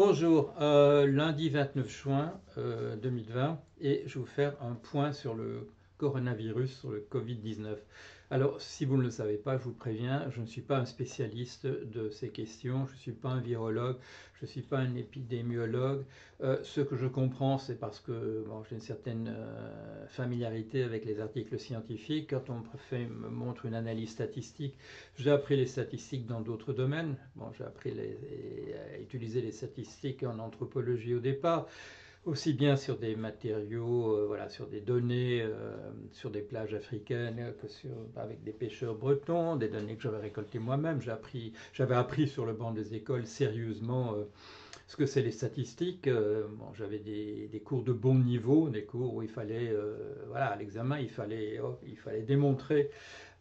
Bonjour, lundi 29 juin 2020 et je vais vous faire un point sur le coronavirus, sur le Covid-19. Alors, si vous ne le savez pas, je vous préviens, je ne suis pas un spécialiste de ces questions, je ne suis pas un virologue, je ne suis pas un épidémiologue. Ce que je comprends, c'est parce que bon, j'ai une certaine familiarité avec les articles scientifiques. Quand on me montre une analyse statistique, j'ai appris les statistiques dans d'autres domaines. Bon, j'ai appris à utiliser les statistiques en anthropologie au départ, aussi bien sur des matériaux, voilà, sur des données, sur des plages africaines, avec des pêcheurs bretons, des données que j'avais récoltées moi-même. J'avais appris sur le banc des écoles sérieusement ce que c'est les statistiques. Bon, j'avais des cours de bon niveau, des cours où il fallait, voilà, à l'examen, il fallait démontrer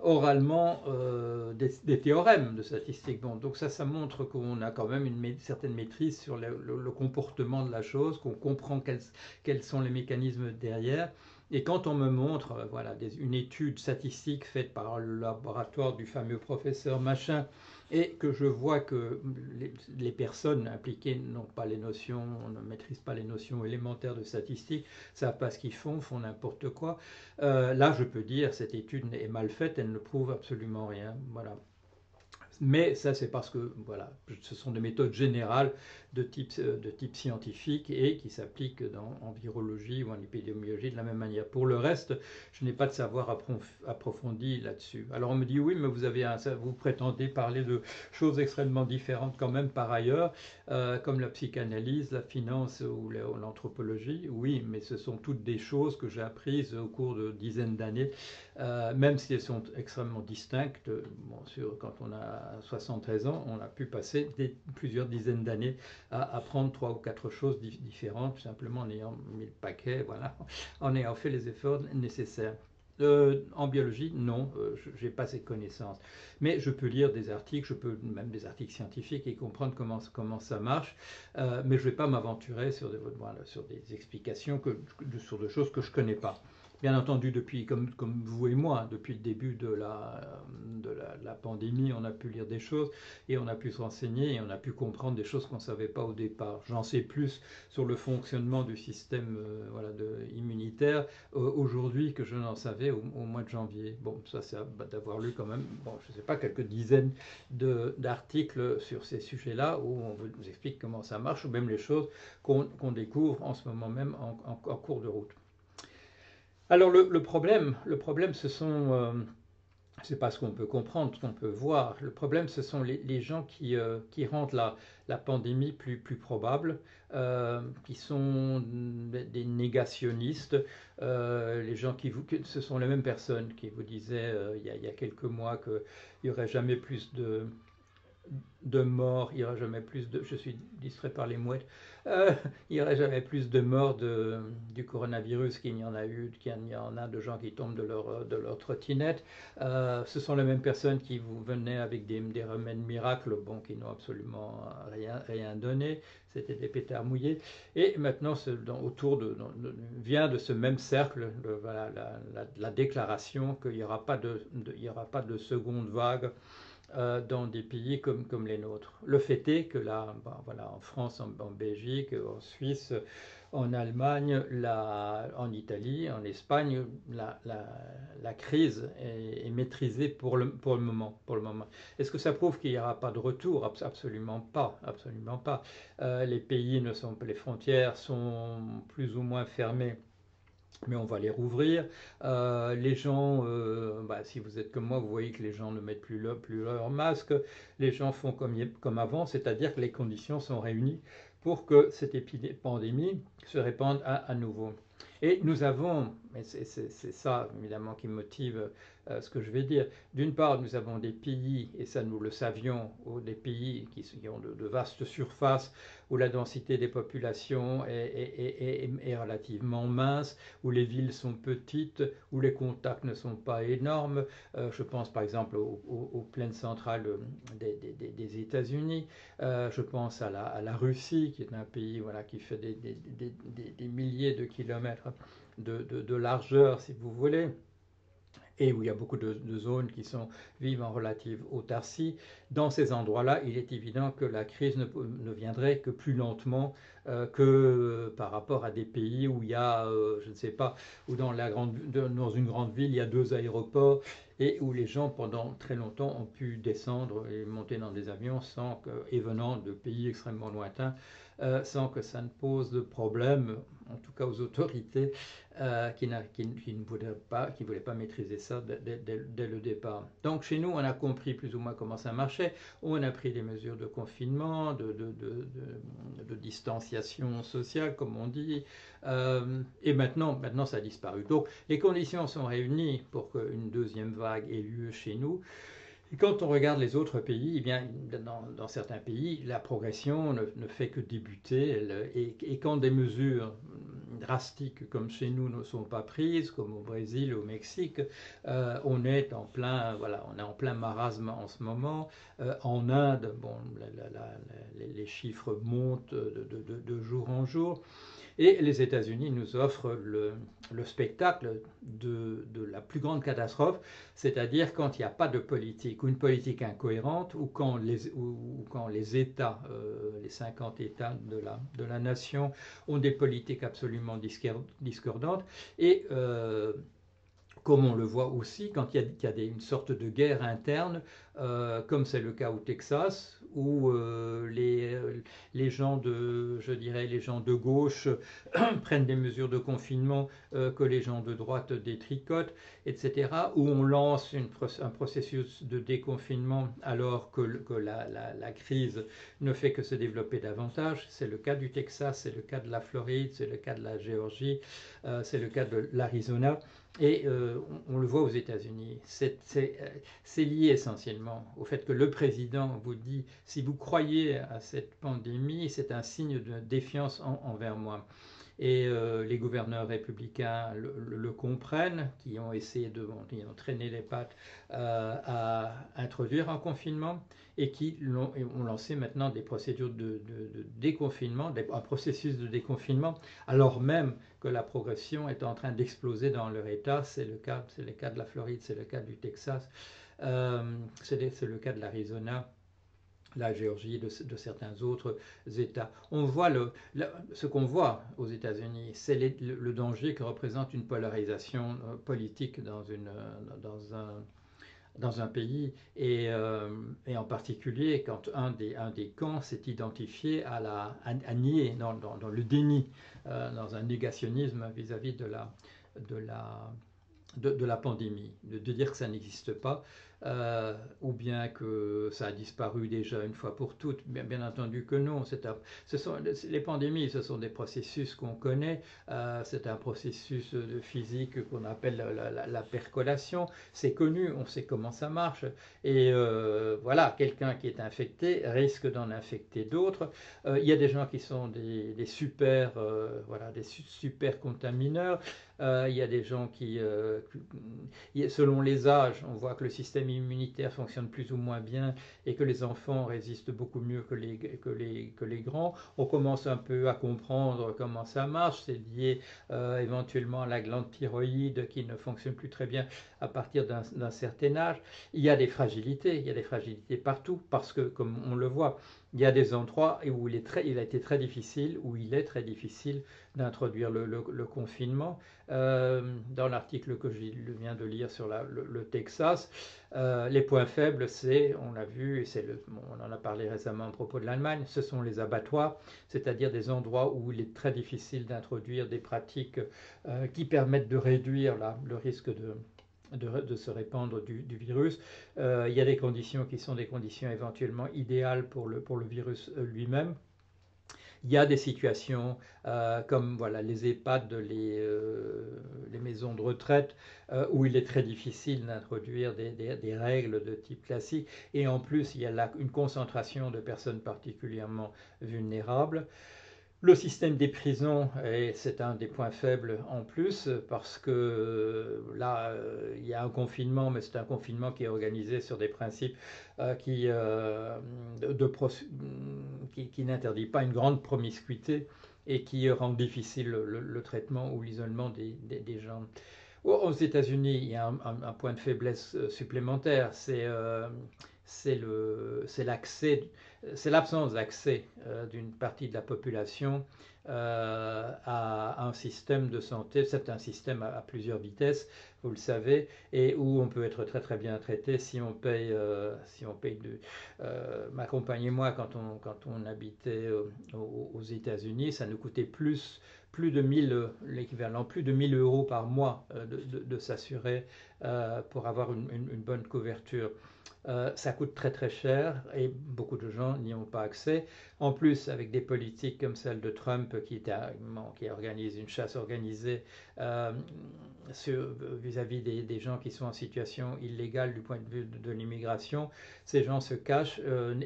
oralement des théorèmes de statistiques. Bon, donc ça montre qu'on a quand même une certaine maîtrise sur le comportement de la chose, qu'on comprend quels sont les mécanismes derrière. Et quand on me montre voilà, une étude statistique faite par le laboratoire du fameux professeur machin, et que je vois que les personnes impliquées n'ont pas les notions, ne maîtrisent pas les notions élémentaires de statistique, ne savent pas ce qu'ils font n'importe quoi, là je peux dire cette étude est mal faite, elle ne prouve absolument rien. Voilà. Mais ça, c'est parce que voilà, ce sont des méthodes générales de type scientifique et qui s'appliquent en virologie ou en épidémiologie de la même manière. Pour le reste, je n'ai pas de savoir approfondi là-dessus. Alors on me dit oui, mais vous prétendez parler de choses extrêmement différentes quand même par ailleurs, comme la psychanalyse, la finance ou l'anthropologie. Oui, mais ce sont toutes des choses que j'ai apprises au cours de dizaines d'années, même si elles sont extrêmement distinctes. Bon, quand on a 73 ans, on a pu passer plusieurs dizaines d'années à apprendre trois ou quatre choses différentes, simplement en ayant mis le paquet, voilà, en ayant fait les efforts nécessaires. En biologie, non, je n'ai pas ces connaissances. Mais je peux lire des articles, je peux même des articles scientifiques et comprendre comment ça marche, mais je ne vais pas m'aventurer voilà, sur des explications sur des choses que je ne connais pas. Bien entendu, comme vous et moi, depuis le début de la pandémie, on a pu lire des choses et on a pu se renseigner et on a pu comprendre des choses qu'on ne savait pas au départ. J'en sais plus sur le fonctionnement du système voilà, immunitaire aujourd'hui que je n'en savais au mois de janvier. Bon, ça c'est d'avoir lu quand même, bon, je ne sais pas, quelques dizaines d'articles sur ces sujets-là où on vous explique comment ça marche ou même les choses qu'on découvre en ce moment même en cours de route. Alors le problème, c'est pas ce qu'on peut comprendre, ce qu'on peut voir. Le problème, ce sont les gens qui rendent la pandémie plus probable, qui sont des négationnistes, les gens ce sont les mêmes personnes qui vous disaient il y a quelques mois qu'il n'y aurait jamais plus de morts, il n'y aura jamais plus de... Je suis distrait par les mouettes. Il n'y aurait jamais plus de morts du coronavirus qu'il n'y en a eu, qu'il y en a de gens qui tombent de leur trottinette. Ce sont les mêmes personnes qui vous venaient avec des remèdes miracles, bon, qui n'ont absolument rien donné. C'était des pétards mouillés. Et maintenant, vient de ce même cercle voilà, la déclaration qu'il n'y aura il y aura pas de seconde vague dans des pays comme les nôtres. Le fait est que là, voilà, en France, en Belgique, en Suisse, en Allemagne, en Italie, en Espagne, la crise est maîtrisée pour le moment. Est-ce que ça prouve qu'il n'y aura pas de retour? Absolument pas, absolument pas. Les frontières sont plus ou moins fermées, mais on va les rouvrir. Les gens, si vous êtes comme moi, vous voyez que les gens ne mettent plus leur masque. Les gens font comme avant, c'est-à-dire que les conditions sont réunies pour que cette pandémie se répande à nouveau. Et nous avons, et c'est ça évidemment qui motive ce que je vais dire, d'une part nous avons des pays, et ça nous le savions, des pays qui ont de vastes surfaces, où la densité des populations est relativement mince, où les villes sont petites, où les contacts ne sont pas énormes. Je pense par exemple aux plaines centrales des États-Unis. Je pense à la Russie, qui est un pays voilà, qui fait des milliers de kilomètres de largeur, si vous voulez. et où il y a beaucoup de zones qui vivent en relative autarcie. Dans ces endroits-là, il est évident que la crise ne viendrait que plus lentement que par rapport à des pays où il y a, je ne sais pas, où dans une grande ville, il y a 2 aéroports et où les gens, pendant très longtemps, ont pu descendre et monter dans des avions et venant de pays extrêmement lointains, sans que ça ne pose de problème, en tout cas aux autorités qui ne voulaient pas maîtriser ça dès le départ. Donc chez nous, on a compris plus ou moins comment ça marchait. On a pris des mesures de confinement, de distanciation sociale, comme on dit, et maintenant, ça a disparu. Donc les conditions sont réunies pour qu'une deuxième vague ait lieu chez nous. Et quand on regarde les autres pays, eh bien, dans certains pays, la progression ne fait que débuter. Et quand des mesures drastiques comme chez nous ne sont pas prises, comme au Brésil, au Mexique, on est en plein marasme en ce moment. En Inde, bon, les chiffres montent de jour en jour. Et les États-Unis nous offrent le spectacle de la plus grande catastrophe, c'est-à-dire quand il n'y a pas de politique, ou une politique incohérente, ou quand les États, les 50 États de la nation, ont des politiques absolument discordantes. Et comme on le voit aussi quand il y a une sorte de guerre interne, comme c'est le cas au Texas, où les gens je dirais, les gens de gauche prennent des mesures de confinement que les gens de droite détricotent, etc., où on lance un processus de déconfinement alors que la crise ne fait que se développer davantage. C'est le cas du Texas, c'est le cas de la Floride, c'est le cas de la Géorgie, c'est le cas de l'Arizona. Et on le voit aux États-Unis. C'est lié essentiellement au fait que le président vous dit, si vous croyez à cette pandémie, c'est un signe de défiance envers moi. Et les gouverneurs républicains le comprennent, qui ont essayé qui ont traîné les pattes à introduire un confinement et qui ont lancé maintenant des procédures de déconfinement, un processus de déconfinement, alors même que la progression est en train d'exploser dans leur État. C'est le cas de la Floride, c'est le cas du Texas, c'est le cas de l'Arizona, la Géorgie, de certains autres États. On voit ce qu'on voit aux États-Unis, c'est le danger que représente une polarisation politique dans un pays, et en particulier quand un des camps s'est identifié à nier, dans le déni, dans un négationnisme vis-à-vis de la pandémie, de dire que ça n'existe pas, ou bien que ça a disparu déjà une fois pour toutes. Bien entendu que non. Les pandémies, ce sont des processus qu'on connaît. C'est un processus physique qu'on appelle la percolation. C'est connu, on sait comment ça marche. Et voilà, quelqu'un qui est infecté risque d'en infecter d'autres. Il y a des gens qui sont des super contamineurs. Il y a des gens selon les âges, on voit que le système immunitaire fonctionne plus ou moins bien et que les enfants résistent beaucoup mieux que les grands. On commence un peu à comprendre comment ça marche. C'est lié éventuellement à la glande thyroïde qui ne fonctionne plus très bien à partir d'un certain âge. Il y a des fragilités partout parce que, comme on le voit, il y a des endroits où il a été très difficile, où il est très difficile d'introduire le confinement. Dans l'article que je viens de lire sur le Texas, les points faibles, on l'a vu, on en a parlé récemment à propos de l'Allemagne, ce sont les abattoirs, c'est-à-dire des endroits où il est très difficile d'introduire des pratiques qui permettent de réduire le risque de se répandre du virus. Il y a des conditions qui sont des conditions éventuellement idéales pour le virus lui-même. Il y a des situations comme voilà, les EHPAD, les maisons de retraite, où il est très difficile d'introduire des règles de type classique. Et en plus, il y a une concentration de personnes particulièrement vulnérables. Le système des prisons, c'est un des points faibles en plus, parce que là, il y a un confinement, mais c'est un confinement qui est organisé sur des principes qui n'interdit pas une grande promiscuité et qui rend difficile le traitement ou l'isolement des gens. Aux États-Unis, il y a un point de faiblesse supplémentaire, c'est l'accès, c'est l'absence d'accès d'une partie de la population à un système de santé. C'est un système à plusieurs vitesses, vous le savez, et où on peut être très très bien traité si on paye ma compagne et moi, quand on habitait aux États-Unis, ça nous coûtait plus de 1000, l'équivalent, plus de 1000 euros par mois de s'assurer pour avoir une bonne couverture. Ça coûte très très cher et beaucoup de gens n'y ont pas accès. En plus, avec des politiques comme celle de Trump qui organise une chasse organisée euh, vis-à-vis des gens qui sont en situation illégale du point de vue de l'immigration, ces gens se cachent,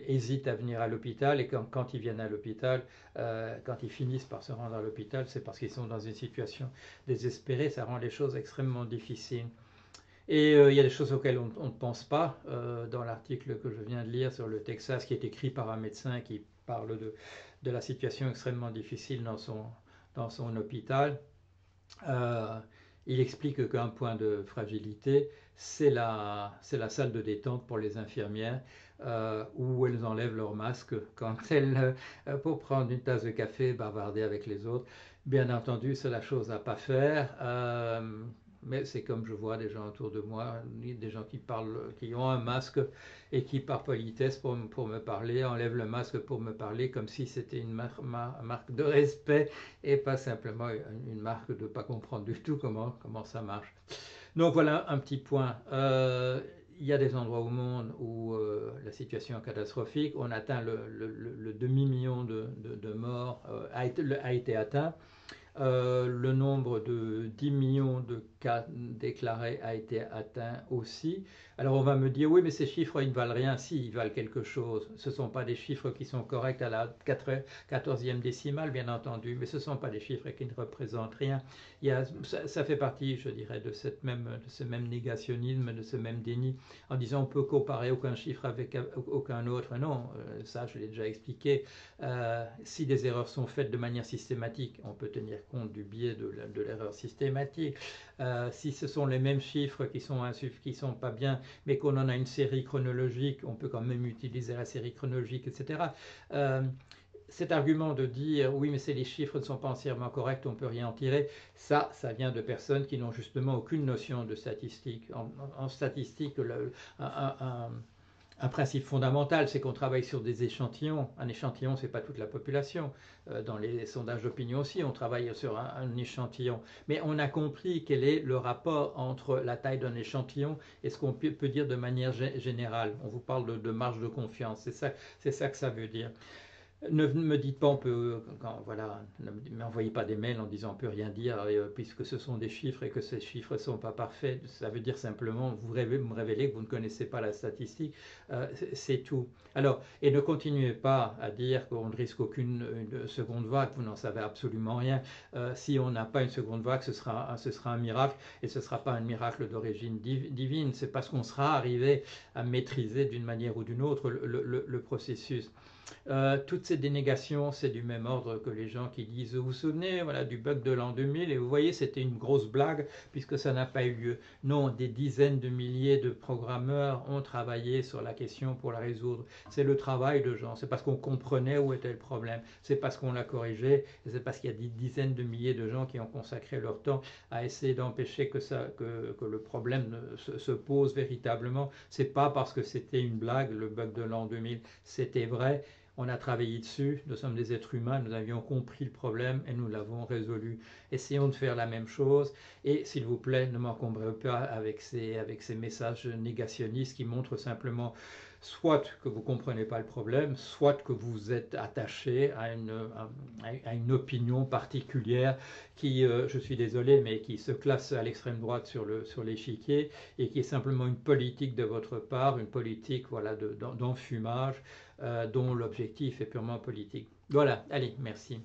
hésitent à venir à l'hôpital et quand ils viennent à l'hôpital, quand ils finissent par se rendre à l'hôpital, c'est parce qu'ils sont dans une situation désespérée. Ça rend les choses extrêmement difficiles. Et il y a des choses auxquelles on ne pense pas. Dans l'article que je viens de lire sur le Texas, qui est écrit par un médecin qui parle de la situation extrêmement difficile dans son hôpital, euh, il explique qu'un point de fragilité, c'est la salle de détente pour les infirmières, où elles enlèvent leur masque quand elles, pour prendre une tasse de café et bavarder avec les autres. Bien entendu, c'est la chose à ne pas faire. Mais c'est comme je vois des gens autour de moi, des gens qui parlent, qui ont un masque et qui, par politesse pour me parler, enlèvent le masque pour me parler comme si c'était une marque de respect et pas simplement une marque de ne pas comprendre du tout comment ça marche. Donc voilà un petit point. Il y a des endroits au monde où la situation est catastrophique. On atteint le demi-million de morts, a été atteint. Le nombre de 10 millions de cas déclarés a été atteint aussi. Alors on va me dire, oui, mais ces chiffres, ils ne valent rien. Si, ils valent quelque chose. Ce ne sont pas des chiffres qui sont corrects à la 14e décimale, bien entendu, mais ce ne sont pas des chiffres qui ne représentent rien. Ça fait partie, je dirais, de ce même négationnisme, de ce même déni, en disant on peut comparer aucun chiffre avec aucun autre. Non, ça, je l'ai déjà expliqué. Si des erreurs sont faites de manière systématique, on peut tenir compte du biais de l'erreur systématique. Si ce sont les mêmes chiffres qui sont pas bien, mais qu'on en a une série chronologique, on peut quand même utiliser la série chronologique, etc. Cet argument de dire oui, mais les chiffres ne sont pas entièrement corrects, on ne peut rien en tirer, ça vient de personnes qui n'ont justement aucune notion de statistique. En statistique, un principe fondamental, c'est qu'on travaille sur des échantillons. Un échantillon, ce n'est pas toute la population. Dans les sondages d'opinion aussi, on travaille sur un échantillon. Mais on a compris quel est le rapport entre la taille d'un échantillon et ce qu'on peut dire de manière générale. On vous parle de marge de confiance. C'est ça que ça veut dire. Ne me dites pas, voilà, ne m'envoyez pas des mails en disant on ne peut rien dire puisque ce sont des chiffres et que ces chiffres ne sont pas parfaits. Ça veut dire simplement me révéler que vous ne connaissez pas la statistique. C'est tout. Alors, et ne continuez pas à dire qu'on ne risque aucune seconde vague. Vous n'en savez absolument rien. Si on n'a pas une seconde vague, ce sera un miracle et ce ne sera pas un miracle d'origine divine. C'est parce qu'on sera arrivé à maîtriser d'une manière ou d'une autre le processus. Toutes ces dénégations, c'est du même ordre que les gens qui disent vous vous souvenez voilà, du bug de l'an 2000 et vous voyez c'était une grosse blague puisque ça n'a pas eu lieu. Non, des dizaines de milliers de programmeurs ont travaillé sur la question pour la résoudre. C'est le travail de gens, c'est parce qu'on comprenait où était le problème, c'est parce qu'on l'a corrigé, et c'est parce qu'il y a des dizaines de milliers de gens qui ont consacré leur temps à essayer d'empêcher que le problème se pose véritablement. C'est pas parce que c'était une blague, le bug de l'an 2000, c'était vrai. On a travaillé dessus, nous sommes des êtres humains, nous avions compris le problème et nous l'avons résolu. Essayons de faire la même chose et s'il vous plaît, ne m'encombrez pas avec ces messages négationnistes qui montrent simplement soit que vous ne comprenez pas le problème, soit que vous êtes attaché à une opinion particulière qui, je suis désolé, mais qui se classe à l'extrême droite sur l'échiquier et qui est simplement une politique de votre part, une politique voilà, d'enfumage dont l'objectif est purement politique. Voilà, allez, merci.